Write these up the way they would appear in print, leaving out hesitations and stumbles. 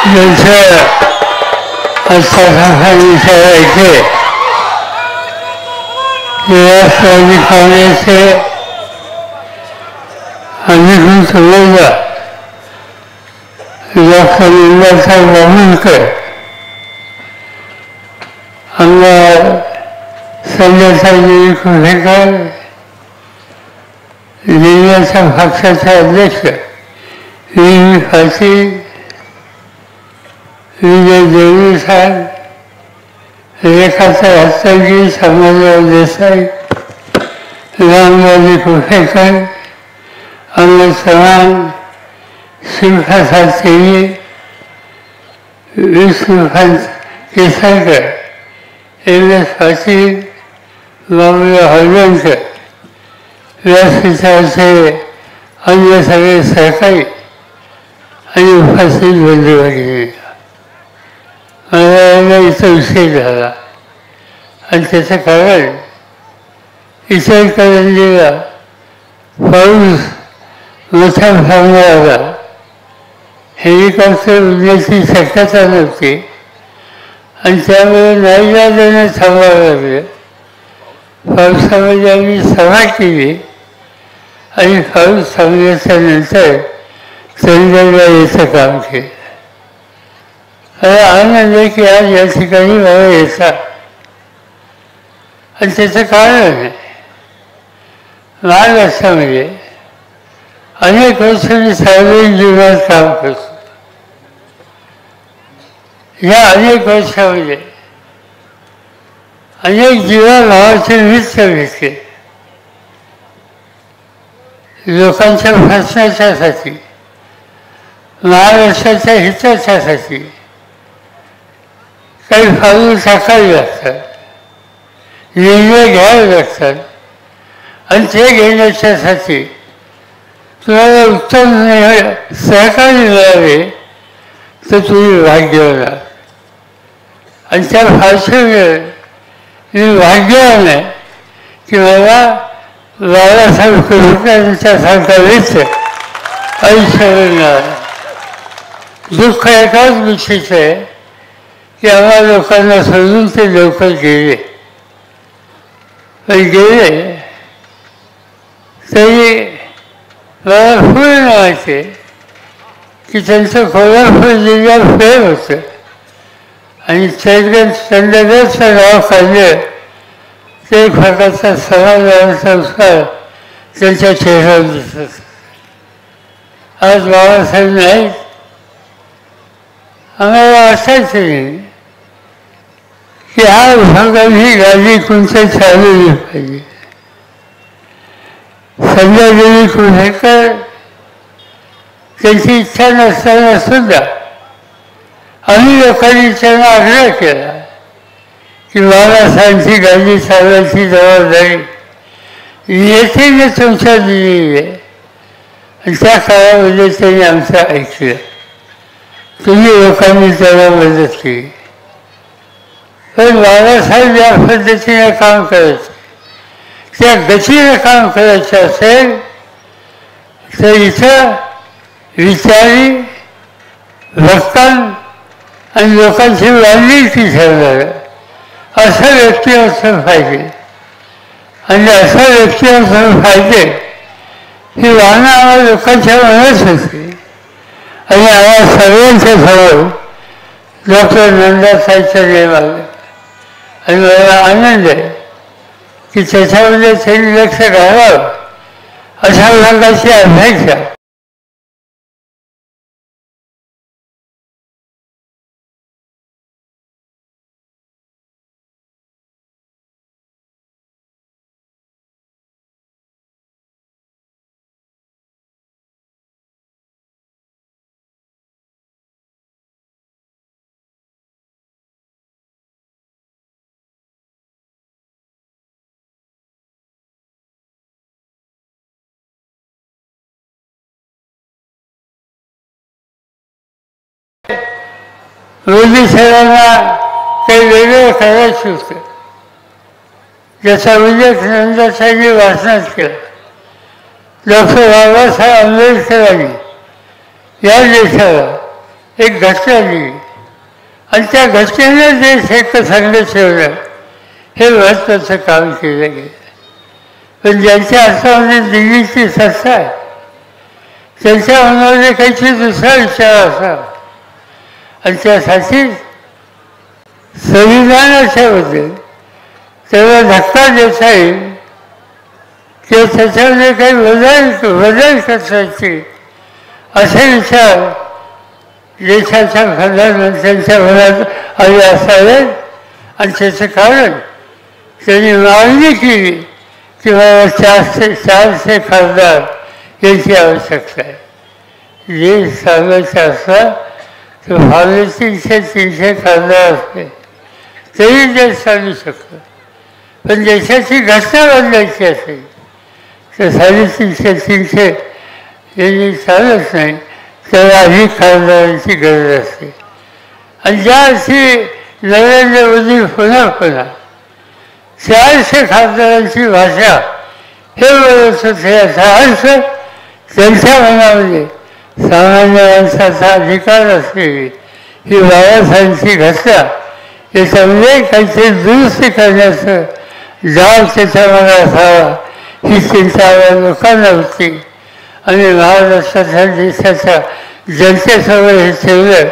जैसे अच्छा खासा विषय रखे राष्ट्रवादी कांग्रेस से अधिक समझा डॉक्टर इंदिरा साहब बहुकर हमारा संजय साहब को लेकर जिला सब पक्षाचे अध्यक्ष वी फाशी विजय देवी साहब रेखाचा हस्तगी समाजराव देसाई रामराजे कुफेकर अमर चव्हाण शिवप्रसाद सिंह विष्णुकांत केसरकर एवढेच पाटील बाबूराव हळवणकर व्यासपीठाचे अन्य सगळे सहकारी आणि उपस्थित बंधुभगिनी मला इथं उशीर झाला आणि त्याचं कारण इचलकरंजीला पाऊस मोठ्या प्रमाणात आला हेलिकॉप्टर उडण्याची शक्यता नव्हती आणि त्यामुळे नाईलाजाने थांबावं लागलं. पावसामध्ये आम्ही सभा केली आणि पाऊस थांबल्याच्या नंतर चंदगडला यायचं काम केलं. आनंद आहे की आज या ठिकाणी मला यायचा आणि त्याचं कारण आहे महाराष्ट्रामध्ये अनेक वर्ष मी सार्वजनिक जीवनात काम करतो. या अनेक वर्षामध्ये अनेक जीवभावाचे नृत्य घेतले. लोकांच्या प्रश्नाच्यासाठी महाराष्ट्राच्या हिताच्यासाठी काही पाऊल टाकावे लागतात, निर्णय घ्यावे लागतात आणि ते घेण्याच्यासाठी तुम्हाला उत्तम सहकार्य मिळावे तर तुम्ही भाग्यवान आहात. आणि त्या भाषेमुळे मी भाग्यवान आहे की मला बाळासाहेब कुलकर्णीच्यासारखा व्यक्ती आयुष्यावर मिळाला. दुःख एकाच गोष्टीचं आहे की आम्हा लोकांना सोडून ते लवकर गेले. पण गेले तरी मला पूर्ण माहिती आहे की त्यांचं कोल्हापूर जिल्ह्यात प्रेम होतं आणि चंद्रगडचं नाव काढलं ते एक प्रकारचा समाजाचा उत्साह त्यांच्या चेहऱ्यावर दिसत. आज बाबासाहेब नाहीत. आम्हाला वाटायचं नाही की हा भागात ही गाडी कोणत्या चालवली पाहिजे. संजय देवी कुफेकर त्यांची इच्छा नसताना सुद्धा आम्ही लोकांनी त्यांना आग्रह केला की बाबासाहेबांची गाडी चालवायची जबाबदारी येथील तुमच्या दिली आहे. आणि त्या काळामध्ये त्यांनी आमचं ऐकलं. तुम्ही लोकांनी त्याला मदत केली. पण बाबासाहेब या पद्धतीने काम करायचे, त्या गतीने काम करायचं असेल तर इथं विचारी भक्तान आणि लोकांची बांधिलकी ठेवणार असं व्यक्ती असं पाहिजे. आणि असं व्यक्ती असं पाहिजे ही भावना आम्हाला लोकांच्या मनात होती. आणि आम्हाला सर्वांच्या समोर डॉक्टर नंदासाहेबचं नेम आलं आणि मला आनंद आहे की त्याच्यामध्ये त्यांनी लक्ष घालावं अशा प्रकारची अपेक्षा मोदी साहेबांना काही वेगळं करायचं होतं. ज्याचा उल्लेख नंदासाहेबांनी भाषणात केला. डॉक्टर बाबासाहेब आंबेडकरांनी या देशाला एक घटना दिली आणि त्या घटनेनं देश एकसंघ ठेवलं, हे महत्त्वाचं काम केलं गेलं. पण ज्यांच्या हातामध्ये दिल्लीची सत्ता आहे, त्यांच्या मनामध्ये काहीतरी दुसरा विचार असावा आणि त्यासाठी संविधानाच्या बद्दल त्याला धक्का देता येईल किंवा त्याच्यामध्ये काही बदल करता येतील असे विचार देशाच्या प्रधानमंत्र्यांच्या मनात आले असावेत. आणि त्याचं कारण त्यांनी मागणी केली की मला 400 खासदार यांची आवश्यकता आहे. जे सांगायचं असला तर भावे 300 खासदार असते तरी देश चालू शकतो. पण देशाची घटना बदलायची असेल तर 350 यांनी चालत नाही, त्याला अधिक खासदारांची गरज असते. आणि ज्या अशी नरेंद्र मोदी पुन्हा 400 खासदारांची भाषा हे बोलत होते, याचा अर्थ त्यांच्या मनामध्ये सामान्य माणसाचा अधिकार असलेली ही बाबासाहेबांची घटना, याच्यामध्ये काहीतरी दुरुस्ती करण्याचं जाळ त्याच्या मनात असावा ही चिंता लोकांना होती. आणि महाराष्ट्राच्या देशाच्या जनतेसमोर हे ठेवलं.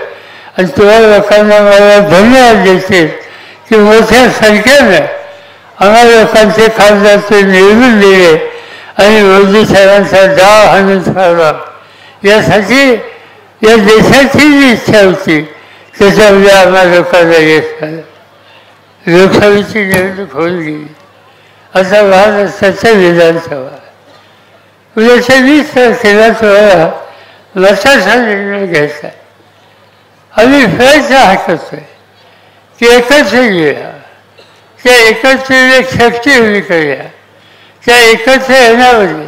आणि तुम्हा लोकांना मला धन्यवाद द्यायचे की मोठ्या संख्येनं आम्हा लोकांचे खासदार ते निवडून दिले आणि मोदी साहेबांचा डाव हाणून ठेवला. यासाठी या देशाची जी इच्छा होती त्याच्यामध्ये आम्हा लोकांना यश आलं. लोकसभेची निवडणूक होऊन गेली. आता महाराष्ट्राच्या विधानसभा उद्याच्या 20 तारखेला तुम्हाला मताचा निर्णय घ्यायचा. आम्ही प्रयत्न हा करतोय की एकत्र येऊया, त्या एकत्र एक शक्ती उभी करूया. त्या एकत्र येण्यामध्ये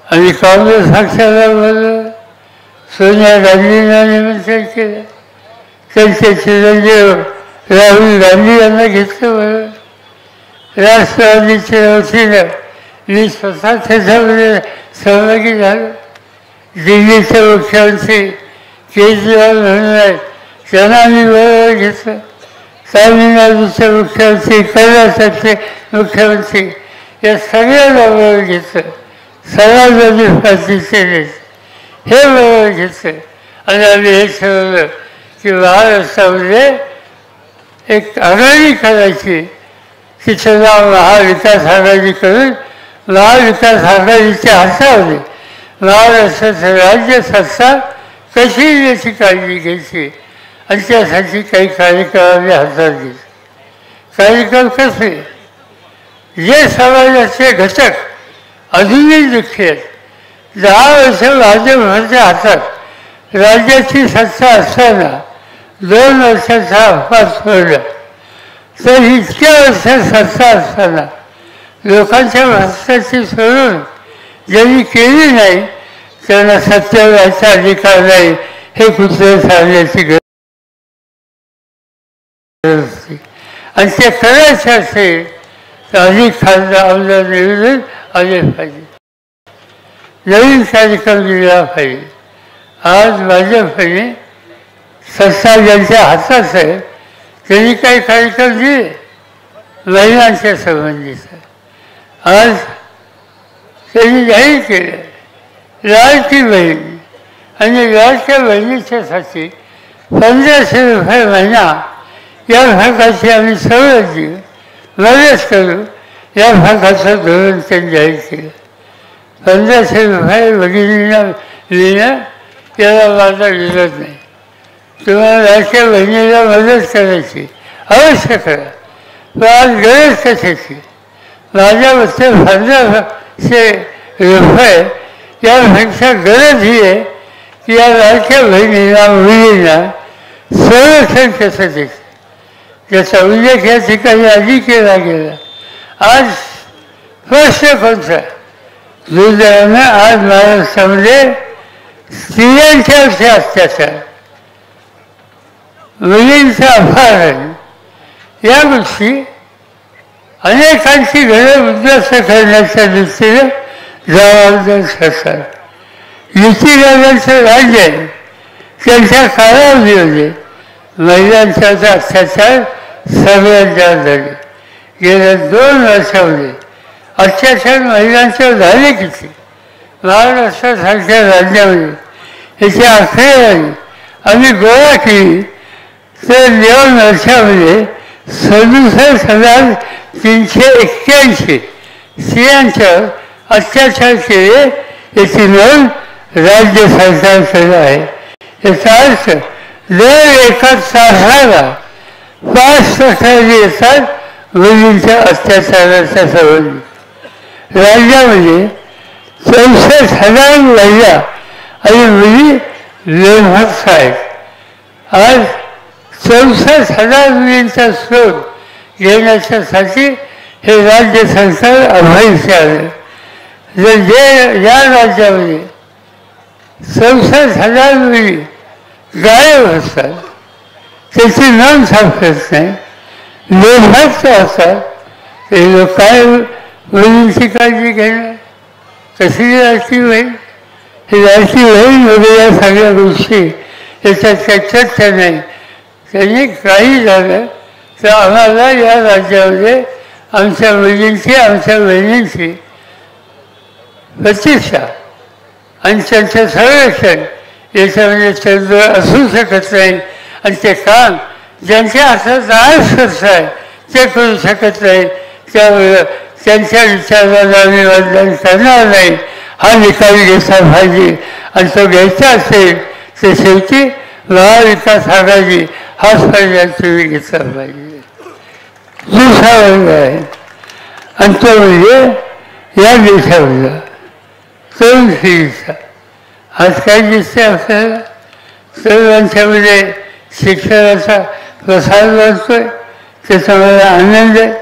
आम्ही काँग्रेस पक्षाला बोलवलं, सोनिया गांधींना निमंत्रण केलं, त्यांचे चिरंजीव राहुल गांधी यांना घेतलं बरोबर. राष्ट्रवादीच्या वतीनं मी स्वतः त्याच्यामध्ये सहभागी झालो. दिल्लीचे मुख्यमंत्री केजरीवाल म्हणून आहेत, त्यांना मी बरोबर घेतलं. तामिळनाडूचे मुख्यमंत्री, कर्नाटकचे मुख्यमंत्री या सगळ्यांना बरोबर घेतलं. समाजवादी पार्टीचे नेते हे बरोबर घेतलं. आणि आम्ही हे ठरवलं की महाराष्ट्रामध्ये एक आघाडी करायची. तिचं नाव महाविकास आघाडी करून महाविकास आघाडीच्या हातामध्ये महाराष्ट्राचं राज्य सत्ता कशी याची काळजी घ्यायची आणि त्यासाठी काही कार्यक्रम आम्ही हातात घेतले. कार्यक्रम कसे, जे समाजाचे घटक अजूनही दुःखी आहेत. 10 वर्ष भाजपच्या हातात राज्याची सत्ता असताना 2 वर्षाचा अपवाद सोडला, तर इतक्या वर्षात सत्ता असताना लोकांच्या भ्रष्टाची सोडून ज्यांनी केली नाही त्यांना सत्तेचा अधिकार नाही हे कुठे सांगण्याची गरज असते. आणि ते करायचे असेल तर अधिक खासदार आमदार निवडून आले पाहिजे, नवीन कार्यक्रम दिला पाहिजे. आज भाजपने सत्ता ज्यांच्या हातात आहे त्यांनी काही कार्यक्रम दिले महिलांच्या संबंधीचा. आज त्यांनी जाहीर केलं लाडकी बहीण, आणि लाडक्या बहिणीच्यासाठी 1500 रुपये महिना या भागाची आम्ही सवलत देऊ, मदत करू. या भागाचं धोरण त्यांनी जाहीर केलं. 1500 रुपये भगिनींना देणं याला माझा विरोध नाही. तुम्हाला लाडक्या बहिणीला मदत करायची अवश्य करा, पण आज गरज कशाची. माझ्या मते 1500 रुपये यापेक्षा गरज ही आहे की या लाडक्या बहिणीला मुलींना संरक्षण कसं द्यायचं त्याचा उल्लेख या ठिकाणी आधी केला गेला. आज प्रश्न कोणता, दुर्दैवानं आज महाराष्ट्रामध्ये स्त्रियांच्या अत्याचार, मुलींचं अपहरण या गोष्टी अनेकांची घरं उद्ध्वस्त करण्याच्या दृष्टीनं जबाबदार असतात. युतीवाद्यांचं राज्य आहे त्यांच्या कालावधीमध्ये महिलांच्यावर अत्याचार सगळ्यांच्यावर झाले. गेल्या 2 वर्षामध्ये अत्याचार महिलांच्यावर झाले किती? महाराष्ट्रासारख्या राज्यामध्ये याची आकडेवारी आम्ही गोळा केली तर 2 वर्षामध्ये 67,381 स्त्रियांच्यावर अत्याचार केले याची नोंद राज्य सरकारकडे आहे. याचा अर्थ दर एका तासाला 5 तक्रारी येतात मुलींच्या अत्याचाराच्या संबंधी. राज्यामध्ये 64,000 महिला आणि मुली लेखक आहेत. आज 64,000 मुलींचा शोध घेण्याच्यासाठी हे राज्य सरकार अभयचे आहे. जर या राज्यामध्ये 64,000 मुली गायब असतात, त्याची नोंद सापडत नाही, लेखक असतात, ते लोक काय मुलींची काळजी घेणार? कसली लाडकी बहीण? ही लाडकी बहीण वगैरे या सगळ्या गोष्टी याच्यात काही तथ्य नाही. त्यांनी काही झालं तर आम्हाला या राज्यामध्ये आमच्या मुलींची आमच्या बहिणींची प्रतीक्षा आणि त्यांचं संरक्षण याच्यामध्ये चंद्र असू शकत नाही. आणि ते काम ज्यांच्या हातात आज करत आहे ते करू शकत नाही. त्यामुळं त्यांच्या विचाराला आम्ही बदल करणार नाही. हा निकाल घेतला पाहिजे आणि तो घ्यायचा असेल तर शेवटी महाविकास आघाडी हाच पर्याय तुम्ही घेतला पाहिजे. दुसरा वर्ग आहे आणि तो म्हणजे या देशामधला तरुण पिढीचा. आज काय दिसते आपल्याला? तरुणांच्यामध्ये शिक्षणाचा प्रसार वाढतोय, त्याचा मला आनंद आहे.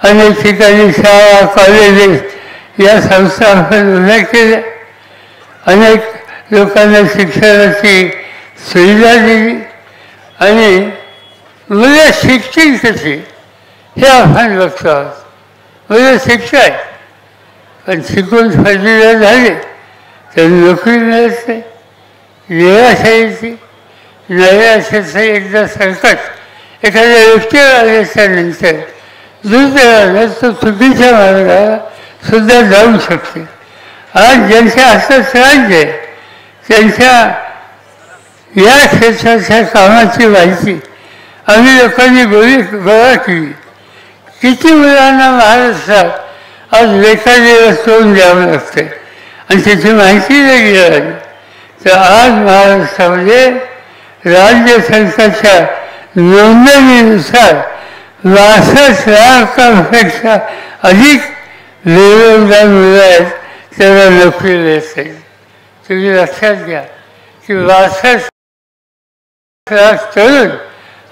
अनेक ठिकाणी शाळा कॉलेजेस या संस्था आपण उल्लेख केल्या. अनेक लोकांना शिक्षणाची सुविधा दिली आणि मुलं शिकतील कशी हे आपण बघतो आहोत. मुलं शिकतात पण शिकून पदवीधर झाले तर नोकरी मिळत नाही. निराशाची नैराश्याचं एकदा संकट एखाद्या व्यक्तीवर आल्याच्यानंतर दुर्दैवानं तो चुकीच्या मार्गाला सुद्धा जाऊ शकते. आज ज्यांच्या हातात राज्य आहे त्यांच्या या क्षेत्राच्या कामाची माहिती आम्ही लोकांनी गोळा केली. किती मुलांना महाराष्ट्रात आज बेकारीला तोंड द्यावं लागतं आणि त्याची माहिती जर गेली तर आज महाराष्ट्रामध्ये राज्य सरकारच्या नोंदणीनुसार 62,00,000पेक्षा अधिक बेरोजगार मुलं आहेत त्यांना नोकरी मिळत नाही. तुम्ही लक्षात घ्या की 62,00,000 तरुण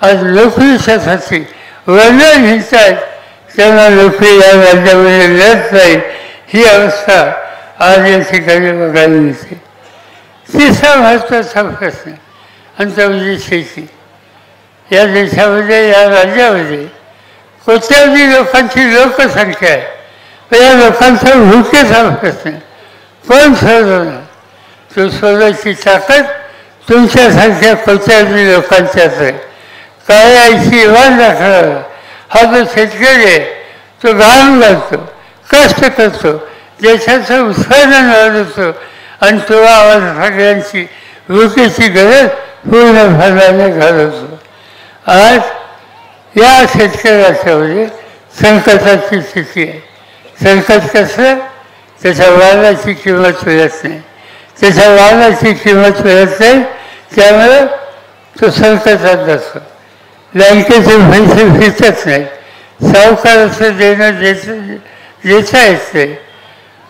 आज नोकरीच्यासाठी वर्णन घेत आहेत, त्यांना नोकरी या राज्यामध्ये मिळत नाही. ही अवस्था आज या ठिकाणी बघायला मिळते. तिसरा महत्त्वाचा प्रश्न आणि तो म्हणजे शेती. या देशामध्ये या राज्यामध्ये कोट्यावधी लोकांची लोकसंख्या आहे. पण या लोकांचा भुकेचा प्रश्न कोण सोडवणार? तो सोडवायची ताकद तुमच्यासारख्या कोट्यावधी लोकांच्याच आहे. काळ्याची इमान दाखवायला हा जो शेतकरी आहे तो घाम घालतो, कष्ट करतो, देशाचं उत्पादन वाढवतो आणि तो आवाज सगळ्यांची भुकेची गरज पूर्ण फळाने घालवतो. आज या शेतकऱ्याच्यामध्ये संकटाची स्थिती आहे. संकट कसं? त्याच्या वाहनाची किंमत मिळत नाही. त्याच्या वाहनाची किंमत मिळत नाही त्यामुळे तो संकटात असतो. बँकेचे पैसे फिरतच नाही, सावकाराचं देणं देता येत नाही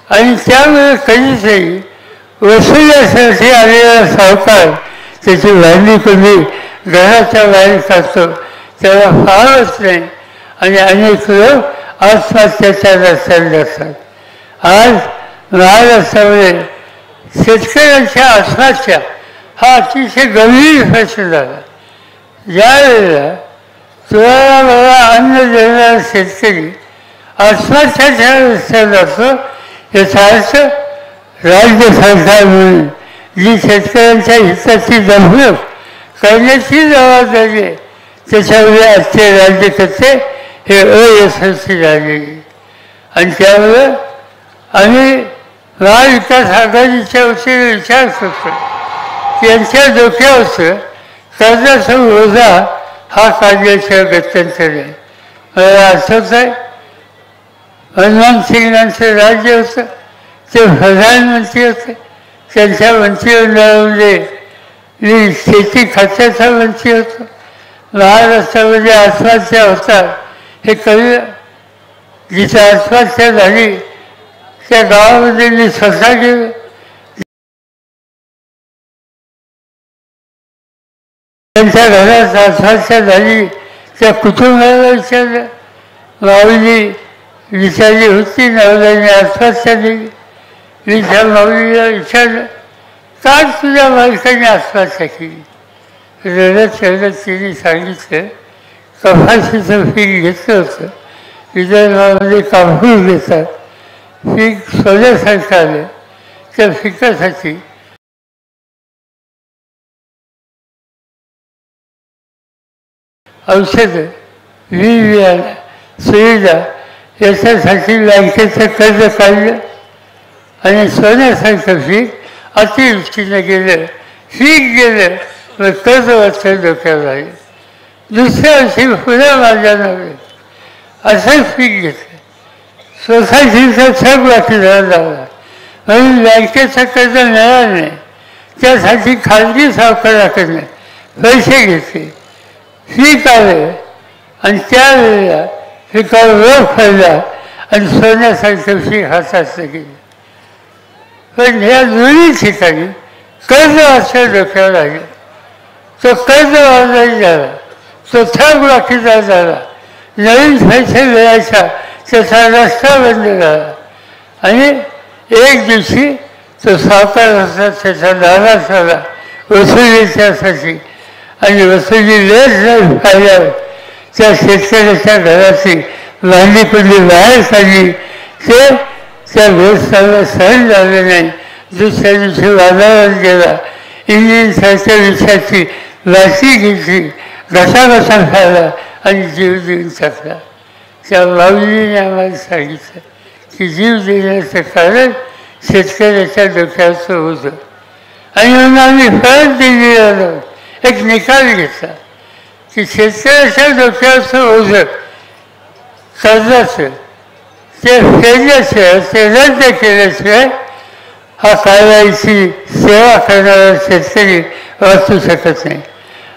आणि त्यामुळे कधीतरी वसुलीसाठी आलेला सावकार त्याची भांडी कोणी घराच्या बाहेर काढतो त्याला फारच नाही आणि अनेक लोक आत्महत्याच्या रस्त्याने असतात. आज महाराष्ट्रामध्ये शेतकऱ्यांच्या आत्महत्या हा अतिशय गंभीर प्रश्न झाला. ज्या वेळेला तुम्हाला मला अन्न देणारा शेतकरी आत्महत्याच्या रस्त्यात असतो याचा अर्थ राज्य सरकार म्हणून जी शेतकऱ्यांच्या हिताची जपणूक करण्याची जबाबदारी आहे, त्याच्यामुळे आजचे राज्यकर्ते हे अयशस्वी झाले. आणि त्यामुळं आम्ही महाविकास आघाडीच्या वतीने विचार करतो की यांच्या डोक्यावरचं कर्जाचा ओझा हा काढण्याच्या गत्यंतर आहे. मला आठवत आहे मनमोहन सिंगांचं राज्य होतं, ते प्रधानमंत्री होते, त्यांच्या मंत्रिमंडळामध्ये मी शेती खात्याचा मंत्री होतो. महाराष्ट्रामध्ये आत्महत्या होतात हे कळलं. जिथे आत्महत्या झाली त्या गावामध्ये मी स्वतः गेलो. त्यांच्या घरात आत्महत्या झाली त्या कुटुंबाला विचारलं. माऊली विचारली होती, नवऱ्याने आत्महत्या दिली. मी त्या माऊलीला विचारलं, का तुझ्या बायकाने आत्महत्या केली? रडत रडत तिने सांगितलं, कपाशीचं पीक घेतलं होतं, विदर्भामध्ये कापूस घेतात, पीक सोन्यासारखं आलं, त्या पिकासाठी औषधं, बियाणं, सुविधा याच्यासाठी बँकेचं कर्ज काढलं आणि सोन्यासारखं पीक अतिवृष्टीनं गेलं, पीक गेलं, मग कर्ज वाचलं डोक्यावर राहिलं. दुसऱ्या वर्षी पुन्हा माझ्या नव्हे असं पीक घेतलं. सोसायटीचा छक वाटला लावला म्हणून बँकेचं कर्ज मिळालं नाही. त्यासाठी खाजगी सावकाराकडनं पैसे घेतले, पीक आलं आणि त्यावेळेला पिकावर रोग पडला आणि सोन्यासारखं पीक हातात गेलं. पण ह्या दोन्ही ठिकाणी कर्ज वाचलं डोक्यावर आलं. तो कर्ज वाजवायचा झाला, तो थक बाकीचा झाला, नवीन पैसे मिळायचा त्याचा रस्ता बंद झाला आणि एक दिवशी तो सावकार असला त्याचा नाराज झाला वसुलीच्यासाठी आणि वसुली लेट नाही पाहिल्यावर त्या शेतकऱ्याच्या घराची भांडी पडली बाहेर काढली. ते त्या ग्रस्ताला सहन झाले नाही. दुसऱ्या दिवशी बाजारात गेला, इंजिनसारख्या विषयाची लाशी घेतली, घसा खायला आणि जीव देऊन टाकला. त्या माऊलीने आम्हाला सांगितलं की जीव देण्याचं कारण शेतकऱ्याच्या डोक्याचं होतं. आणि म्हणून आम्ही परत दिल्लीला एक निकाल घेतला की शेतकऱ्याच्या डोक्याचं ओझं कर्जाचं ते फेडल्याशिवाय, ते रद्द केल्याशिवाय हा कारवाईची सेवा करणारा शेतकरी वाचू शकत नाही.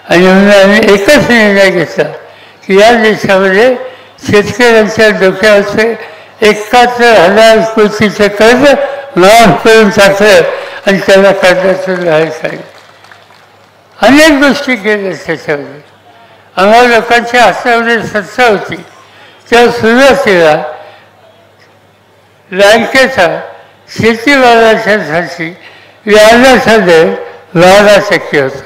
आणि म्हणून आम्ही एकच निर्णय घेतला की या देशामध्ये शेतकऱ्यांच्या डोक्यावरचे 71,000 कोटीचं कर्ज माफ करून टाकलं आणि त्याला कर्जातून बाहेर काढलं. अनेक गोष्टी केल्या त्याच्यामध्ये. आम्हाला लोकांच्या हातामध्ये सत्ता होती तेव्हा सुरुवातीला बँकेचा शेतीमालाच्यासाठी व्याजाचा दर 12% होता.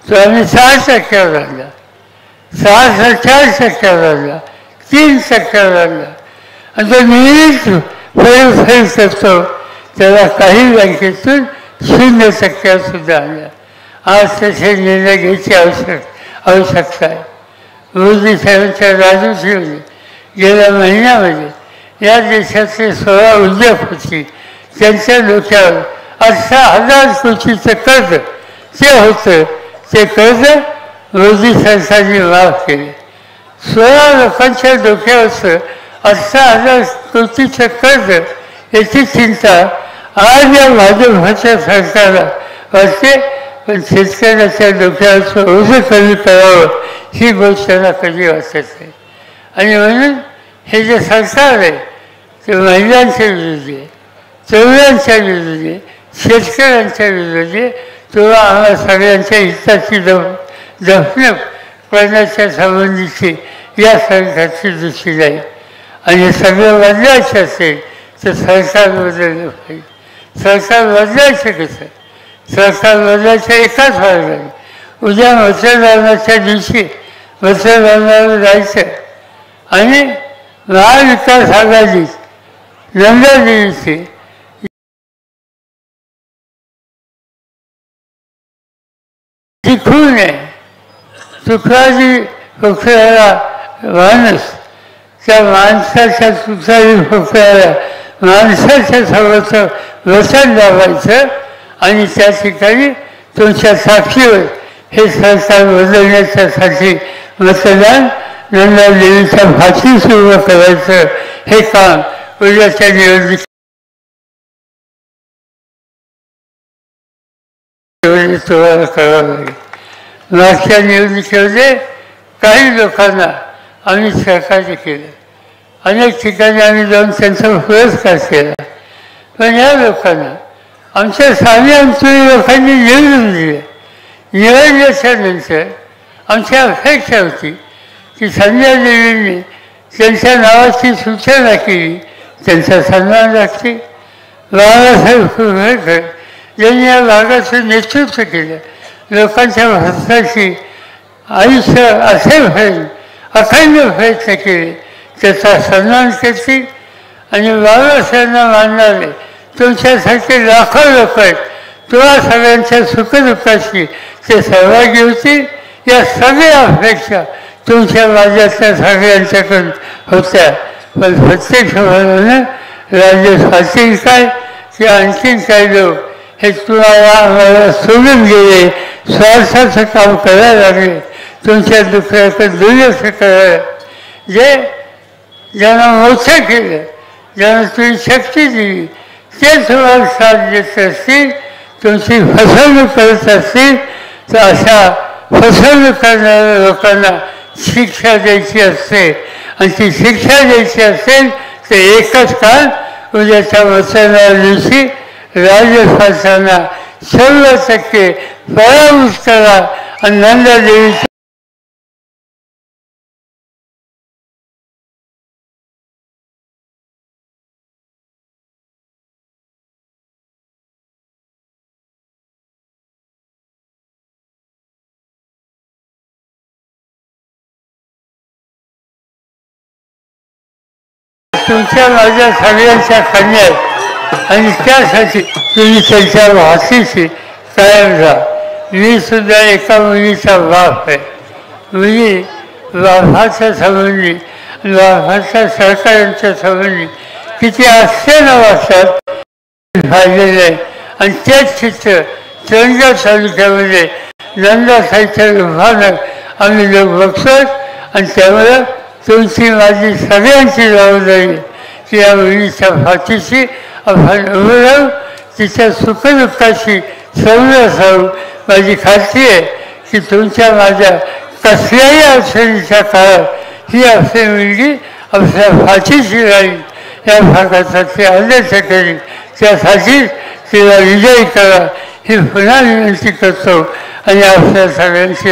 तो आम्ही 6%वर आणला, 4% आणला, 3% आणला. आणि तो नेहमीच फेरफेर करतो. त्याला काही बँकेतून 0% सुद्धा आणला. आज तसे निर्णय घ्यायची आवश्यकता आहे. मोदी साहेबांच्या राजूश्रीमध्ये गेल्या महिन्यामध्ये या देशातले 16 उद्योगपती त्यांच्या डोक्यावर 18,000 कोटीचं कर्ज जे होतं ते कर्ज मोदी सरकारने माफ केले. 16 लोकांच्या डोक्यावरचं 18,000 कोटीचं कर्ज याची चिंता आज या भाजपच्या सरकारला वाटते. पण शेतकऱ्याच्या डोक्यावरचं ओझं कमी करावं ही गोष्ट त्यांना कधी वाटत नाही. आणि म्हणून हे जे सरकार आहे ते महिलांच्या विरोधी आहे, तरुणांच्या विरोधी आहे, शेतकऱ्यांच्या विरोधी आहे. तेव्हा आम्हाला सगळ्यांच्या हिताची जपणूक करण्याच्या संबंधीची या सरकारची दृष्टी नाही. आणि हे सगळं बदलायचं असेल तर सरकार बदललं पाहिजे. सरकार बदलायचं कसं? सरकार बदलायचं एकाच मार्गाने. उद्या मतदानाच्या दिवशी मतदानावर जायचं आणि महाविकास आघाडी नंदा देवीचे खून आहे. तुकराजी खोकल्याला माणूस, त्या माणसाच्या तुकराजी खोकल्याला माणसाच्या समोरचं वचन लावायचं आणि त्या ठिकाणी तुमच्या साक्षीवर हे सरकार बदलण्याच्यासाठी मतदान नंदा देवीच्या फाशी सुरू करायचं हे काम उद्याच्या निवडणुकीत तुम्हाला करावं लागेल. मागच्या निवडणुकीमध्ये काही लोकांना आम्ही सहकार्य केलं, अनेक ठिकाणी आम्ही जाऊन त्यांचा पुरस्कार केला, पण या लोकांना आमच्या सामी आमच्या लोकांनी निवडून दिले. निवडल्याच्या नंतर आमची अपेक्षा होती की संजय देवींनी त्यांच्या नावाची सूचना केली, त्यांचा सन्मान लागते. बाळासाहेब कुंभेकर यांनी या भागाचं नेतृत्व केलं, लोकांच्या भक्ताची आयुष्य असे होईल अखंड प्रयत्न केले, त्याचा सन्मान करतील. आणि बाबासाहेबांना मानणारे तुमच्यासारखे लाखो लोक आहेत, तुम्हा सगळ्यांच्या सुखदुःखाशी ते सहभागी होतील. या सगळ्या अपेक्षा तुमच्या माझ्यातल्या सगळ्यांच्याकडून होत्या, पण प्रत्यक्ष म्हणून राज्य फातील काय की आणखीन काही लोक हे तुम्हाला आम्हाला सोडून गेले, स्वार्थाचं काम करायला लागले, तुमच्या दुःखाचं दुर्लक्ष करायला. जे ज्यांना मोठं केलं, ज्यांना तुम्ही शक्ती दिली, ते तुम्हाला साथ देत असतील, तुमची फसवणूक करत असतील, तर अशा फसवणूक करणाऱ्या लोकांना शिक्षा द्यायची असते. आणि ती शिक्षा द्यायची असेल तर एकच काळ उद्याच्या मतदानाच्या दिवशी राजस्थानना 100% पराभूत करा आणि नंदा देवीच्या तुमच्या माझ्या सगळ्यांच्या कन्या आहेत आणि त्यासाठी तुम्ही त्यांच्या भाषेशी कायम राहा. मी सुद्धा एका मुलीचा बाप आहे. मुली बापाच्या संबंधी, बापाच्या सहकार्यांच्या संबंधी किती आश्चर्य वाटतात पाहिलेलं आहे. आणि तेच चित्र चंद्र तालुक्यामध्ये नंदासाईच्या रूपानं आम्ही लोक बघतो. आणि त्यामुळं तुमची माझी सगळ्यांची जबाबदारी की या मुलीच्या फाशीशी आपण उभं राहू, तिच्या सुखदुःखाशी समजत राहू. माझी खात्री आहे की तुमच्या माझ्या कसल्याही अडचणीच्या काळात ही आपली मुलगी आपल्या फाशीशी राहील. या भागाचा ते आदर्श करेल, त्यासाठीच तिला विजयी करा ही पुन्हा विनंती करतो आणि आपल्या सगळ्यांची